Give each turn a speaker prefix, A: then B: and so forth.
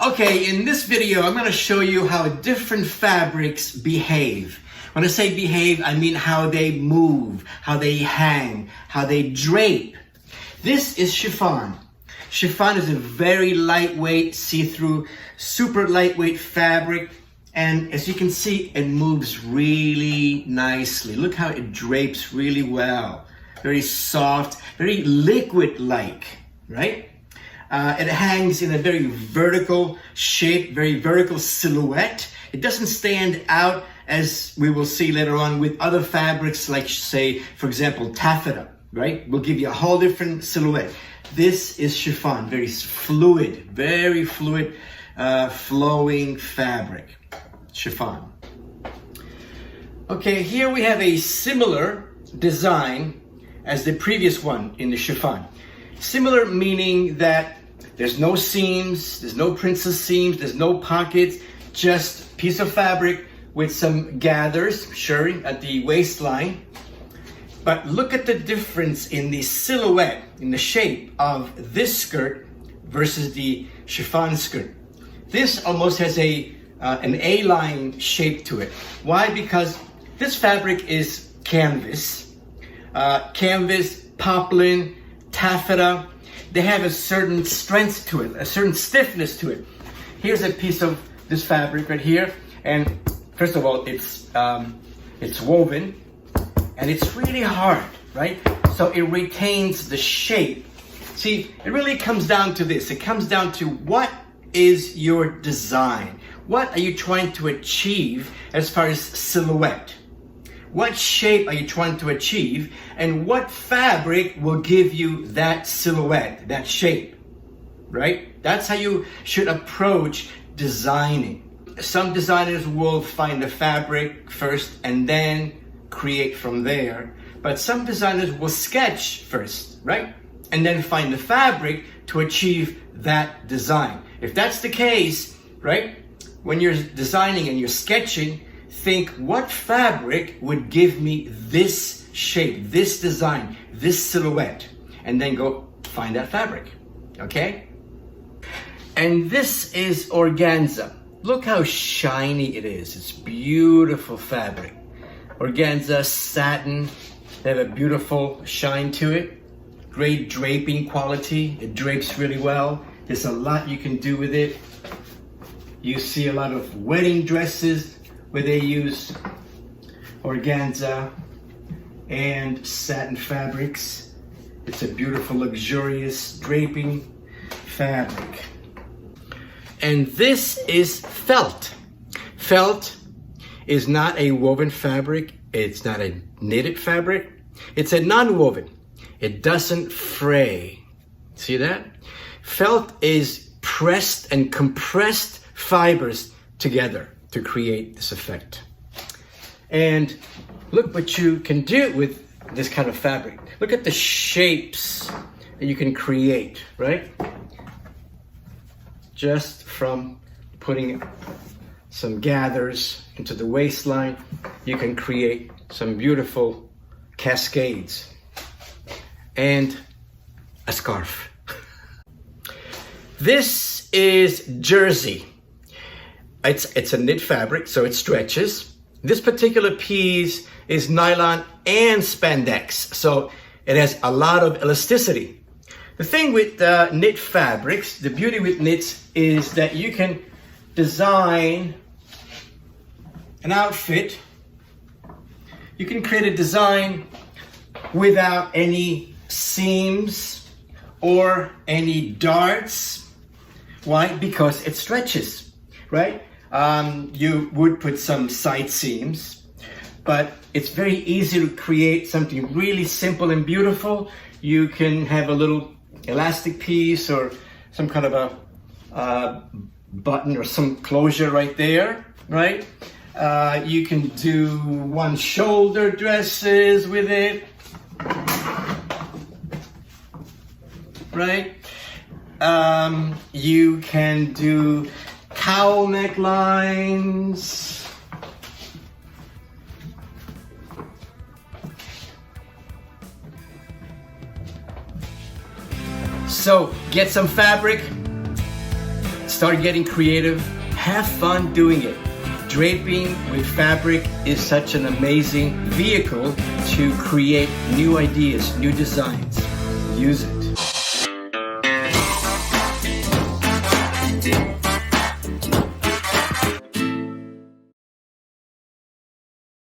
A: Okay, in this video, I'm going to show you how different fabrics behave. When I say behave, I mean how they move, how they hang, how they drape. This is chiffon. Chiffon is a very lightweight, see-through, super lightweight fabric. And as you can see, it moves really nicely. Look how it drapes really well. Very soft, very liquid-like, right? It hangs in a very vertical shape, very vertical silhouette. It doesn't stand out, as we will see later on, with other fabrics like, say, for example, taffeta, right? Will give you a whole different silhouette. This is chiffon, very fluid, flowing fabric, chiffon. Okay, here we have a similar design as the previous one in the chiffon. Similar meaning that there's no seams, there's no princess seams, there's no pockets, just piece of fabric with some gathers, sure, at the waistline. But look at the difference in the silhouette, in the shape of this skirt versus the chiffon skirt. This almost has an A-line shape to it. Why? Because this fabric is canvas, poplin, taffeta. They have a certain strength to it, a certain stiffness to it. Here's a piece of this fabric right here, and first of all, it's woven, and it's really hard, right? So it retains the shape. See, it really comes down to this. It comes down to what is your design? What are you trying to achieve as far as silhouette? What shape are you trying to achieve, and what fabric will give you that silhouette, that shape, right? That's how you should approach designing. Some designers will find the fabric first and then create from there, but some designers will sketch first, right? And then find the fabric to achieve that design. If that's the case, right, when you're designing and you're sketching, think what fabric would give me this shape, this design, this silhouette, and then go find that fabric, okay? And this is organza. Look how shiny it is. It's beautiful fabric. Organza, satin, they have a beautiful shine to it. Great draping quality. It drapes really well. There's a lot you can do with it. You see a lot of wedding dresses where they use organza and satin fabrics. It's a beautiful, luxurious draping fabric. And this is felt. Felt is not a woven fabric. It's not a knitted fabric. It's a non-woven. It doesn't fray. See that? Felt is pressed and compressed fibers together to create this effect. And look what you can do with this kind of fabric. Look at the shapes that you can create, right? Just from putting some gathers into the waistline, you can create some beautiful cascades and a scarf. This is jersey. It's a knit fabric, so it stretches. This particular piece is nylon and spandex, so it has a lot of elasticity. The thing with knit fabrics, the beauty with knits, is that you can design an outfit. You can create a design without any seams or any darts. Why? Because it stretches, right? You would put some side seams, but it's very easy to create something really simple and beautiful. You can have a little elastic piece or some kind of a button or some closure right there, right? You can do one shoulder dresses with it, right? You can do cowl necklines. So get some fabric, Start getting creative. Have fun doing it. Draping with fabric is such an amazing vehicle to create new ideas, new designs. Use it.